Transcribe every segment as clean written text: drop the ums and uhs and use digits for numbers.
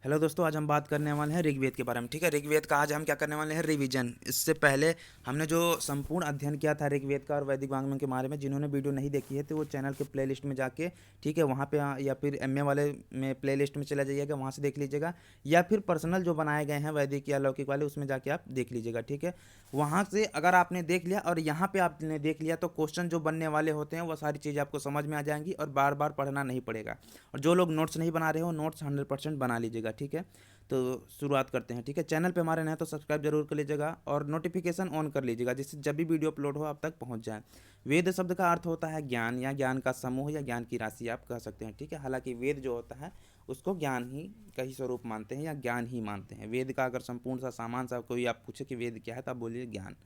Hello दोस्तों, आज हम बात करने वाले हैं ऋग्वेद के बारे में। ठीक है, ऋग्वेद का आज हम क्या करने वाले हैं, रिवीजन। इससे पहले हमने जो संपूर्ण अध्ययन किया था ऋग्वेद का और वैदिक वांग्मय के बारे में, जिन्होंने वीडियो नहीं देखी है तो वो चैनल के प्लेलिस्ट में जाके, ठीक है, वहाँ पे या फिर एमए वाले में प्लेलिस्ट में चला जाइएगा, वहाँ से देख लीजिएगा, या फिर पर्सनल जो बनाए गए हैं वैदिक या लौकिक वाले, उसमें जाके आप देख लीजिएगा। ठीक है, वहाँ से अगर आपने देख लिया और यहाँ पे आपने देख लिया तो क्वेश्चन जो बनने वाले होते हैं वो सारी चीज़ें आपको समझ में आ जाएंगी और बार बार पढ़ना नहीं पड़ेगा। और जो लोग नोट्स नहीं बना रहे हो, नोट्स 100% बना लीजिएगा। ठीक है, तो शुरुआत करते हैं। ठीक है, चैनल पे हमारे नए तो सब्सक्राइब जरूर कर लीजिएगा और नोटिफिकेशन ऑन कर लीजिएगा, जिससे जब भी वीडियो अपलोड हो आप तक पहुंच जाए। वेद शब्द का अर्थ होता है ज्ञान या ज्ञान का समूह या ज्ञान की राशि आप कह सकते हैं। ठीक है, हालांकि वेद जो होता है उसको ज्ञान ही का ही स्वरूप मानते हैं या ज्ञान ही मानते हैं। वेद का अगर संपूर्ण सा सामान सा कोई आप पूछे कि वेद क्या है तो आप बोलिए ज्ञान।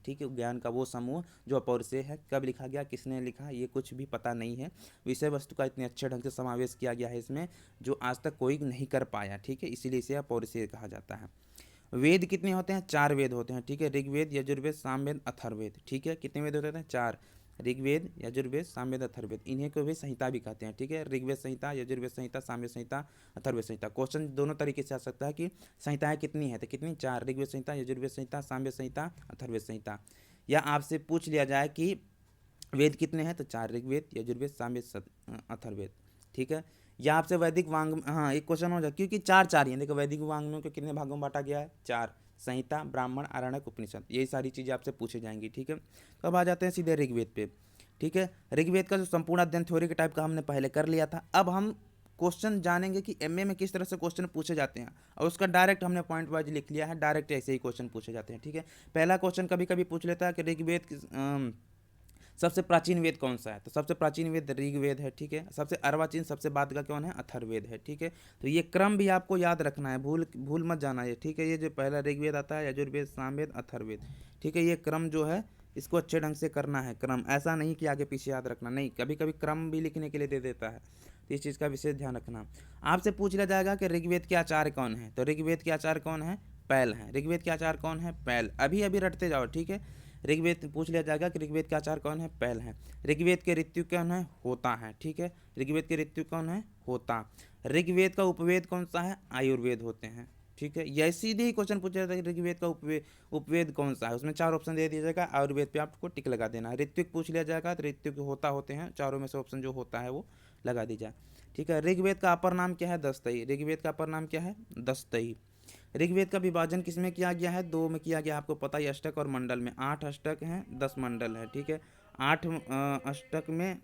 ठीक है, ज्ञान का वो समूह जो अपौरुषेय है। कब लिखा गया, किसने लिखा, ये कुछ भी पता नहीं है। विषय वस्तु का इतने अच्छे ढंग से समावेश किया गया है इसमें, जो आज तक कोई नहीं कर पाया। ठीक है, इसीलिए इसे अपौरुषेय कहा जाता है। वेद कितने होते हैं, 4 वेद होते हैं। ठीक है, ऋग्वेद, यजुर्वेद, सामवेद, अथर्ववेद। ठीक है, कितने वेद होते हैं, 4। ऋग्वेद, यजुर्वेद, सामवेद, अथर्ववेद, इन्हें को भी संहिता भी कहते हैं। ठीक है, ऋग्वेद संहिता, यजुर्वेद संहिता, सामवेद संहिता, अथर्ववेद संहिता। क्वेश्चन दोनों तरीके से आ सकता है कि संहिताएं कितनी है, तो कितनी, 4। ऋग्वेद संहिता, यजुर्वेद संहिता, सामवेद संहिता, अथर्ववेद संहिता। या आपसे पूछ लिया जाए कि वेद कितने हैं, तो 4 ऋग्वेद, यजुर्वेद, सामवेद, अथर्ववेद। ठीक है, या आपसे वैदिक वांग, हाँ एक क्वेश्चन हो जाए, क्योंकि 4 4 ही हैं। देखो, वैदिक वांग्मयों को कितने भागों में बांटा गया है, 4। संहिता, ब्राह्मण, आरण्यक, उपनिषद, यही सारी चीज़ें आपसे पूछी जाएंगी। ठीक है, तो अब आ जाते हैं सीधे ऋग्वेद पे। ठीक है, ऋग्वेद का जो संपूर्ण अध्ययन थ्योरी के टाइप का हमने पहले कर लिया था। अब हम क्वेश्चन जानेंगे कि एमए में किस तरह से क्वेश्चन पूछे जाते हैं, और उसका डायरेक्ट हमने पॉइंट वाइज लिख लिया है, डायरेक्ट ऐसे ही क्वेश्चन पूछे जाते हैं। ठीक है, पहला क्वेश्चन कभी कभी पूछ लेता है कि ऋग्वेद सबसे प्राचीन वेद कौन सा है, तो सबसे प्राचीन वेद ऋग्वेद है। ठीक है, सबसे अर्वाचीन सबसे बाद का कौन है, अथर्ववेद है। ठीक है, तो ये क्रम भी आपको याद रखना है, भूल भूल मत जाना है। ठीक है, ये जो पहला ऋग्वेद आता है, यजुर्वेद, सामवेद, अथर्ववेद। ठीक है, ये क्रम जो है इसको अच्छे ढंग से करना है। क्रम ऐसा नहीं कि आगे पीछे याद रखना, नहीं, कभी कभी क्रम भी लिखने के लिए दे देता है, तो इस चीज़ का विशेष ध्यान रखना। आपसे पूछ लिया जाएगा कि ऋग्वेद के आचार्य कौन है, तो ऋग्वेद के आचार्य कौन है, पैल हैं। ऋग्वेद के आचार्य कौन है, पैल। अभी अभी रटते जाओ। ठीक है, ऋग्वेद पूछ लिया जाएगा कि ऋग्वेद के आचार्य कौन है, पैल हैं। ऋग्वेद के ऋतु कौन है, होता है। ठीक है, ऋग्वेद के ऋतु कौन है, होता। ऋग्वेद का उपवेद कौन सा है, आयुर्वेद होते हैं। ठीक है, यह सीधे ही क्वेश्चन पूछा जाता है कि ऋग्वेद का उपवेद कौन सा है, उसमें 4 ऑप्शन दे दिया जाएगा, आयुर्वेद पे आपको टिक लगा देना है। ऋत्विक पूछ लिया जाएगा तो ऋत्विक होता होते हैं, चारों में से ऑप्शन जो होता है वो लगा दीजिए। ठीक है, ऋग्वेद का अपर नाम क्या है, दस्तई। ऋग्वेद का अपर नाम क्या है, दस्तई। ऋग्वेद का विभाजन किसमें किया गया है, 2 में किया गया, आपको पता है, अष्टक और मंडल में। 8 अष्टक हैं, 10 मंडल है। ठीक है, 8 अष्टक में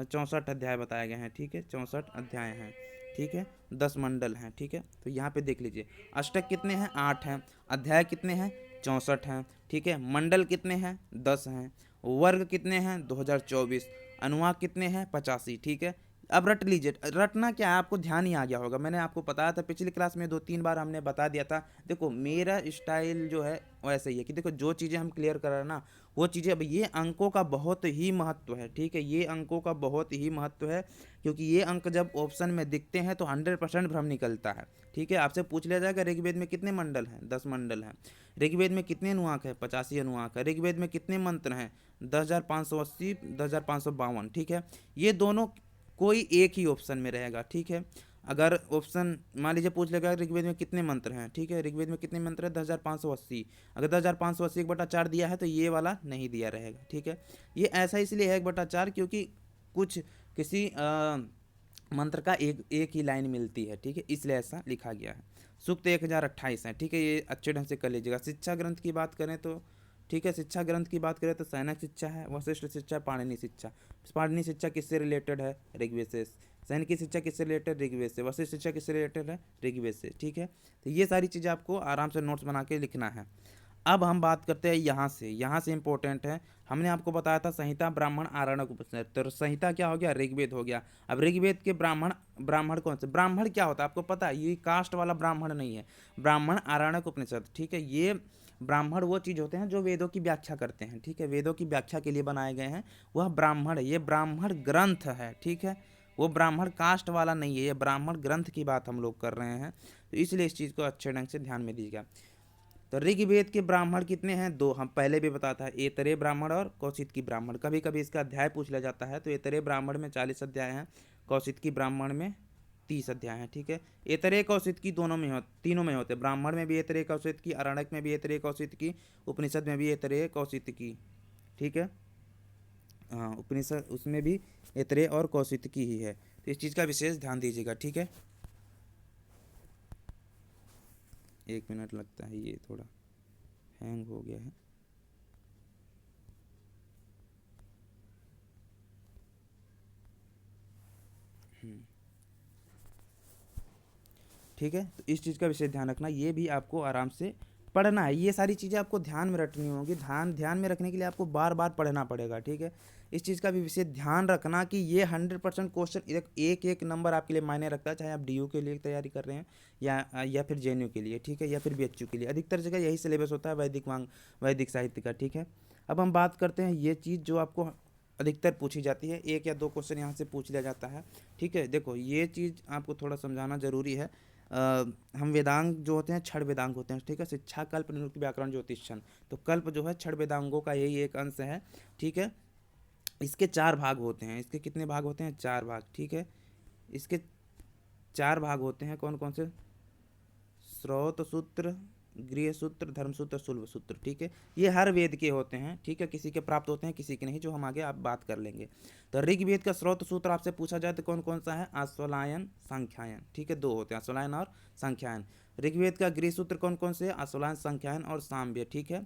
64 अध्याय बताए गए हैं। ठीक है, 64 अध्याय हैं। ठीक है, 10 मंडल हैं। ठीक है, तो यहाँ पे देख लीजिए, अष्टक कितने हैं, 8 हैं। अध्याय कितने हैं, 64 हैं। ठीक है, मंडल कितने हैं, 10 हैं। वर्ग कितने हैं, 2024। अनुवाक कितने हैं, 85। ठीक है, अब रट लीजिए। रटना क्या है, आपको ध्यान ही आ गया होगा, मैंने आपको बताया था पिछली क्लास में, 2 3 बार हमने बता दिया था। देखो, मेरा स्टाइल जो है वैसे ही है कि देखो, जो चीज़ें हम क्लियर कर रहे हैं ना, वो चीज़ें, अब ये अंकों का बहुत ही महत्व है। ठीक है, ये अंकों का बहुत ही महत्व है, क्योंकि ये अंक जब ऑप्शन में दिखते हैं तो 100% भ्रम निकलता है। ठीक है, आपसे पूछ लिया जाएगा ऋग्वेद में कितने मंडल हैं, 10 मंडल हैं। ऋग्वेद में कितने अनुवाक है, 85 अनुवाक है। ऋग्वेद में कितने मंत्र हैं, 10,580, 10,552। ठीक है, ये दोनों कोई एक ही ऑप्शन में रहेगा। ठीक है, अगर ऑप्शन मान लीजिए पूछ लेगा ऋग्वेद में कितने मंत्र हैं, ठीक है, ऋग्वेद में कितने मंत्र हैं, 10,580। अगर 10,580 1/4 दिया है तो ये वाला नहीं दिया रहेगा। ठीक है, ये ऐसा इसलिए है 1/4, क्योंकि कुछ किसी मंत्र का एक एक ही लाइन मिलती है। ठीक है, इसलिए ऐसा लिखा गया है। सूक्त 1028 है। ठीक है, ये अच्छे ढंग से कर लीजिएगा। शिक्षा ग्रंथ की बात करें तो, ठीक है, शिक्षा ग्रंथ की बात करें तो सैनक शिक्षा है, वशिष्ठ शिक्षा, पाणिनि शिक्षा। पाणिनि शिक्षा किससे रिलेटेड है, ऋग्वेद से। सैनिक की शिक्षा किससे रिलेटेड, ऋग्वेद से। वशिष्ठ शिक्षा किससे रिलेटेड है, ऋग्वेद से। ठीक है, तो ये सारी चीज़ें आपको आराम से नोट्स बना के लिखना है। अब हम बात करते हैं यहाँ से इंपॉर्टेंट है। हमने आपको बताया था संहिता, ब्राह्मण, आरण्यक, उपनिषद। तो संहिता क्या हो गया, ऋग्वेद हो गया। अब ऋग्वेद के ब्राह्मण, ब्राह्मण कौन से, ब्राह्मण क्या होता है आपको पता है, ये कास्ट वाला ब्राह्मण नहीं है। ब्राह्मण, आरण्यक, उपनिषद। ठीक है, ये ब्राह्मण वो चीज़ होते हैं जो वेदों की व्याख्या करते हैं। ठीक है, वेदों की व्याख्या के लिए बनाए गए हैं, वह ब्राह्मण है। ये ब्राह्मण ग्रंथ है। ठीक है, वो ब्राह्मण कास्ट वाला नहीं है, ये ब्राह्मण ग्रंथ की बात हम लोग कर रहे हैं, तो इसलिए इस चीज़ को अच्छे ढंग से ध्यान में दीजिएगा। तो ऋग्वेद के ब्राह्मण कितने हैं, 2। हम पहले भी बताता है, एतरे ब्राह्मण और कौशिक ब्राह्मण। कभी कभी इसका अध्याय पूछ लिया जाता है, तो एतरे ब्राह्मण में 40 अध्याय हैं, कौशिक ब्राह्मण में 30 अध्याय हैं, ठीक है। ऐतरेय कौशिकी दोनों में तीनों में होते हैं, ब्राह्मण में भी ऐतरेय कौशिकी, आरण्यक में भी ऐतरेय कौशिकी, उपनिषद में भी ऐतरेय कौशिकी, ठीक है। हाँ, उपनिषद उसमें भी ऐतरेय और कौशिकी ही है, तो इस चीज़ का विशेष ध्यान दीजिएगा, ठीक है। 1 मिनट लगता है, ये थोड़ा हैंग हो गया है। ठीक है, तो इस चीज़ का विशेष ध्यान रखना, ये भी आपको आराम से पढ़ना है। ये सारी चीज़ें आपको ध्यान में रखनी होंगी, ध्यान में रखने के लिए आपको बार बार पढ़ना पड़ेगा, ठीक है। इस चीज़ का भी विशेष ध्यान रखना कि ये 100% क्वेश्चन एक एक नंबर आपके लिए मायने रखता है, चाहे आप DU के लिए तैयारी कर रहे हैं या फिर JNU के लिए, ठीक है, या फिर BHU के लिए। अधिकतर जगह यही सिलेबस होता है वैदिक साहित्य का, ठीक है। अब हम बात करते हैं ये चीज़ जो आपको अधिकतर पूछी जाती है, 1 या 2 क्वेश्चन यहाँ से पूछ लिया जाता है, ठीक है। देखो ये चीज़ आपको थोड़ा समझाना जरूरी है। हम वेदांग जो होते हैं छड़ वेदांग होते हैं, ठीक है। शिक्षा, कल्प, निरुक्ति, व्याकरण, ज्योतिषण, तो कल्प जो है छड़ वेदांगों का यही एक अंश है, ठीक है। इसके 4 भाग होते हैं। इसके कितने भाग होते हैं? 4 भाग, ठीक है। इसके 4 भाग होते हैं, कौन कौन से? स्रोत सूत्र, गृह सूत्र, धर्म सूत्र, शुल्ब सूत्र, ठीक है। ये हर वेद के होते हैं, ठीक है। किसी के प्राप्त होते हैं, किसी के नहीं, जो हम आगे आप बात कर लेंगे। तो ऋग्वेद का स्रोत सूत्र आपसे पूछा जाए तो कौन कौन सा है? आश्वलायन, सांख्यायन, ठीक है। 2 होते हैं, आश्वलायन और सांख्यायन। ऋग्वेद का गृह सूत्र कौन कौन से है? आश्वलायन, सांख्यायन और सामवेद, ठीक है।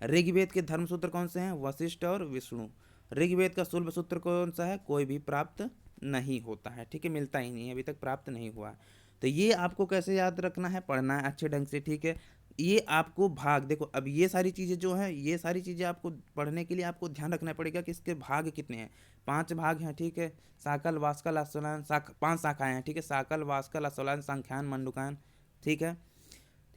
ऋग्वेद के धर्म सूत्र कौन से हैं? वशिष्ठ और विष्णु। ऋग्वेद का शुल्ब सूत्र कौन सा है? कोई भी प्राप्त नहीं होता है, ठीक है, मिलता ही नहीं है, अभी तक प्राप्त नहीं हुआ है। तो ये आपको कैसे याद रखना है? पढ़ना है अच्छे ढंग से, ठीक है। ये आपको भाग, देखो अब ये सारी चीज़ें जो है, ये सारी चीज़ें आपको पढ़ने के लिए आपको ध्यान रखना पड़ेगा कि इसके भाग कितने हैं। 5 भाग हैं, ठीक है। साकल, वास्कल, आश्वलायन, 5 शाखाएं हैं, ठीक है। साकल, वास्कल, आश्वलायन, सांख्यायन, मंडूकायन, ठीक है।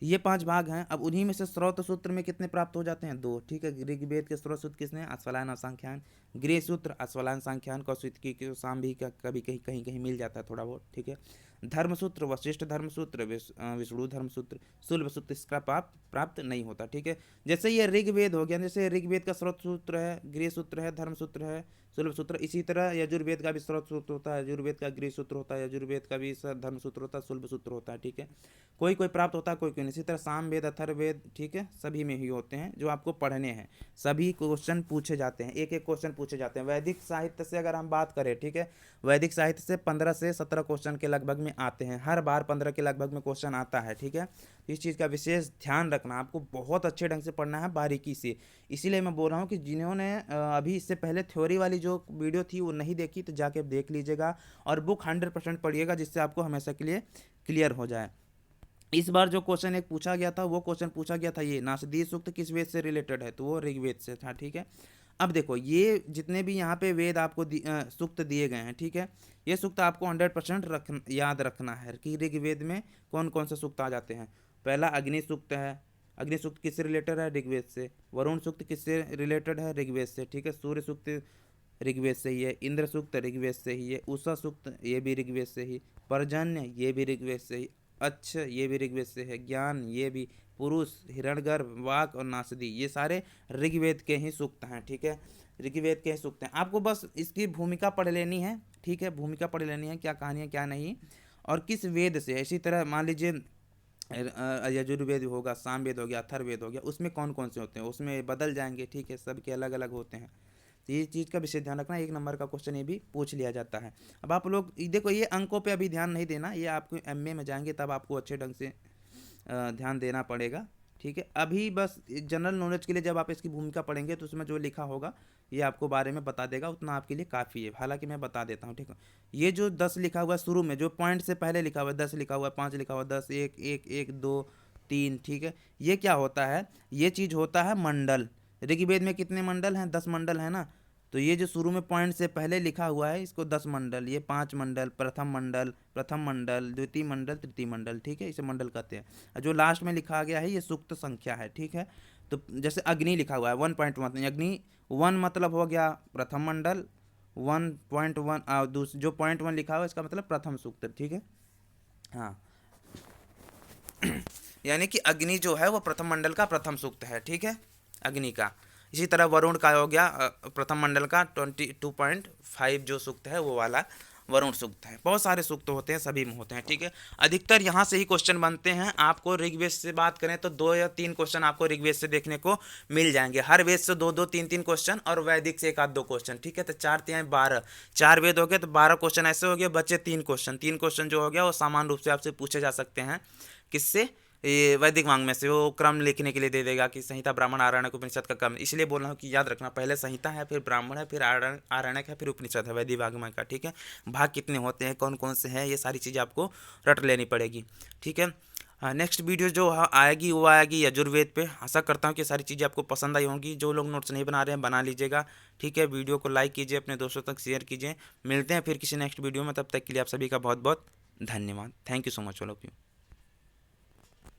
ये 5 भाग हैं। अब उन्हीं में से स्रोत सूत्र में कितने प्राप्त हो जाते हैं? 2, ठीक है। ऋग्वेद के स्रोत सूत्र किसने? आश्वलायन और सांख्यायन। गृह सूत्र आश्वलायन, सांख्यायन, कौशिकी के साम भी का कभी कहीं कहीं कहीं मिल जाता है थोड़ा बहुत, ठीक है। धर्मसूत्र वशिष्ठ धर्मसूत्र, विष्णु धर्मसूत्र, शुल्ब सूत्र इसका प्राप्त नहीं होता, ठीक है। जैसे ये ऋग्वेद हो गया, जैसे ऋग्वेद का स्रोत सूत्र है, गृह सूत्र है, धर्मसूत्र है, शुल्ब सूत्र। इसी तरह यजुर्वेद का भी स्रोत सूत्र होता है, यजुर्वेद का गृह सूत्र होता है, यजुर्वेद का भी धर्म सूत्र होता है, शुल्ब सूत्र होता है, ठीक है। कोई कोई प्राप्त होता है, कोई कोई नहीं। इसी तरह सामवेद, अथर्ववेद, ठीक है, सभी में ही होते हैं जो आपको पढ़ने हैं। सभी क्वेश्चन पूछे जाते हैं, एक एक क्वेश्चन पूछे जाते हैं। वैदिक साहित्य से अगर हम बात करें, ठीक है, वैदिक साहित्य से 15 से 17 क्वेश्चन के लगभग में आते हैं, हर बार 15 के लगभग में क्वेश्चन आता है, ठीक है। इस चीज़ का विशेष ध्यान रखना, आपको बहुत अच्छे ढंग से पढ़ना है, बारीकी से। इसीलिए मैं बोल रहा हूँ कि जिन्होंने अभी इससे पहले थ्योरी वाली जो वीडियो थी वो नहीं देखी, तो जाके देख लीजिएगा और बुक 100% पढ़िएगा, जिससे आपको हमेशा के लिए क्लियर हो जाए। इस बार जो क्वेश्चन एक पूछा गया था, वो क्वेश्चन पूछा गया था, ये नासदी सूक्त किस वेद से रिलेटेड है? तो वो ऋग्वेद से था, ठीक है। अब देखो ये जितने भी यहाँ पे वेद आपको सूक्त दिए गए हैं, ठीक है, ये सूक्त आपको 100% याद रखना है कि ऋग्वेद में कौन कौन से सूक्त आ जाते हैं। पहला अग्नि सूक्त है। अग्नि सूक्त किससे रिलेटेड है? ऋग्वेद से। वरुण सूक्त किससे रिलेटेड है? ऋग्वेद से, ठीक है। सूर्य सूक्त ऋग्वेद से ही है। इंद्र सूक्त ऋग्वेद से ही है। उषा सूक्त ये भी ऋग्वेद से ही। पर्जन्य ये भी ऋग्वेद से ही। अच्छ ये भी ऋग्वेद से है। ज्ञान ये भी। पुरुष, हिरण्यगर्भ, वाक और नासदी ये सारे ऋग्वेद के ही सूक्त हैं, ठीक है। ऋग्वेद के ही सूक्त हैं। आपको बस इसकी भूमिका पढ़ लेनी है, ठीक है, भूमिका पढ़ लेनी है, क्या कहानी है क्या नहीं, और किस वेद से है। इसी तरह मान लीजिए यजुर्वेद होगा, सामवेद हो गया, अथर्ववेद हो गया, उसमें कौन कौन से होते हैं, उसमें बदल जाएंगे, ठीक है, सबके अलग अलग होते हैं। तो ये चीज़ का विशेष ध्यान रखना, 1 नंबर का क्वेश्चन ये भी पूछ लिया जाता है। अब आप लोग देखो, ये अंकों पे अभी ध्यान नहीं देना, ये आपको MA में जाएंगे तब आपको अच्छे ढंग से ध्यान देना पड़ेगा, ठीक है। अभी बस जनरल नॉलेज के लिए जब आप इसकी भूमिका पढ़ेंगे तो उसमें जो लिखा होगा ये आपको बारे में बता देगा, उतना आपके लिए काफ़ी है। हालांकि मैं बता देता हूँ, ठीक है। ये जो 10 लिखा हुआ है शुरू में, जो पॉइंट से पहले लिखा हुआ है, 10 लिखा हुआ है, 5 लिखा हुआ है, 10, 1, 1, 1, 2, 3, ठीक है। ये क्या होता है? ये चीज़ होता है मंडल। ऋग्वेद में कितने मंडल हैं? 10 मंडल है ना। तो ये जो शुरू में पॉइंट से पहले लिखा हुआ है, इसको 10 मंडल, ये 5 मंडल, प्रथम मंडल, द्वितीय मंडल, तृतीय मंडल, ठीक है, इसे मंडल कहते हैं। जो लास्ट में लिखा गया है ये सूक्त संख्या है, ठीक है। तो जैसे अग्नि लिखा हुआ है 1.1, अग्नि 1 मतलब हो गया प्रथम मंडल, 1.1 जो 0.1 लिखा हुआ है इसका मतलब प्रथम सूक्त, ठीक है। हाँ यानी कि अग्नि जो है वो प्रथम मंडल का प्रथम सूक्त है, ठीक है, अग्नि का। इसी तरह वरुण का हो गया प्रथम मंडल का 22.5 जो सूक्त है वो वाला, वरुण सूक्त है। बहुत सारे सूक्त होते हैं, सभी में होते हैं, ठीक है। अधिकतर यहाँ से ही क्वेश्चन बनते हैं। आपको ऋग्वेद से बात करें तो 2 या 3 क्वेश्चन आपको ऋग्वेद से देखने को मिल जाएंगे। हर वेद से 2-2 3-3 क्वेश्चन और वैदिक से 1-2 क्वेश्चन, ठीक है। तो 4-3-12, 4 वेद हो गए तो 12 क्वेश्चन ऐसे हो गए। बचे 3 क्वेश्चन, 3 क्वेश्चन जो हो गया वो सामान्य रूप से आपसे पूछे जा सकते हैं। किससे? ये वैदिक वांग में से। वो क्रम लिखने के लिए दे देगा कि संहिता, ब्राह्मण, आरण्यक, उपनिषद का क्रम। इसलिए बोल रहा हूँ कि याद रखना, पहले संहिता है, फिर ब्राह्मण है, फिर आरण्यक है, फिर उपनिषद है वैदिक वांग्मय का, ठीक है। भाग कितने होते हैं, कौन कौन से हैं, ये सारी चीज़ें आपको रट लेनी पड़ेगी, ठीक है। नेक्स्ट वीडियो जो आएगी वो आएगी यजुर्वेद पे। आशा करता हूँ कि सारी चीज़ें आपको पसंद आई होंगी। जो लोग नोट्स नहीं बना रहे हैं बना लीजिएगा, ठीक है। वीडियो को लाइक कीजिए, अपने दोस्तों तक शेयर कीजिए। मिलते हैं फिर किसी नेक्स्ट वीडियो में, तब तक के लिए आप सभी का बहुत बहुत धन्यवाद। Thank you so much all of you.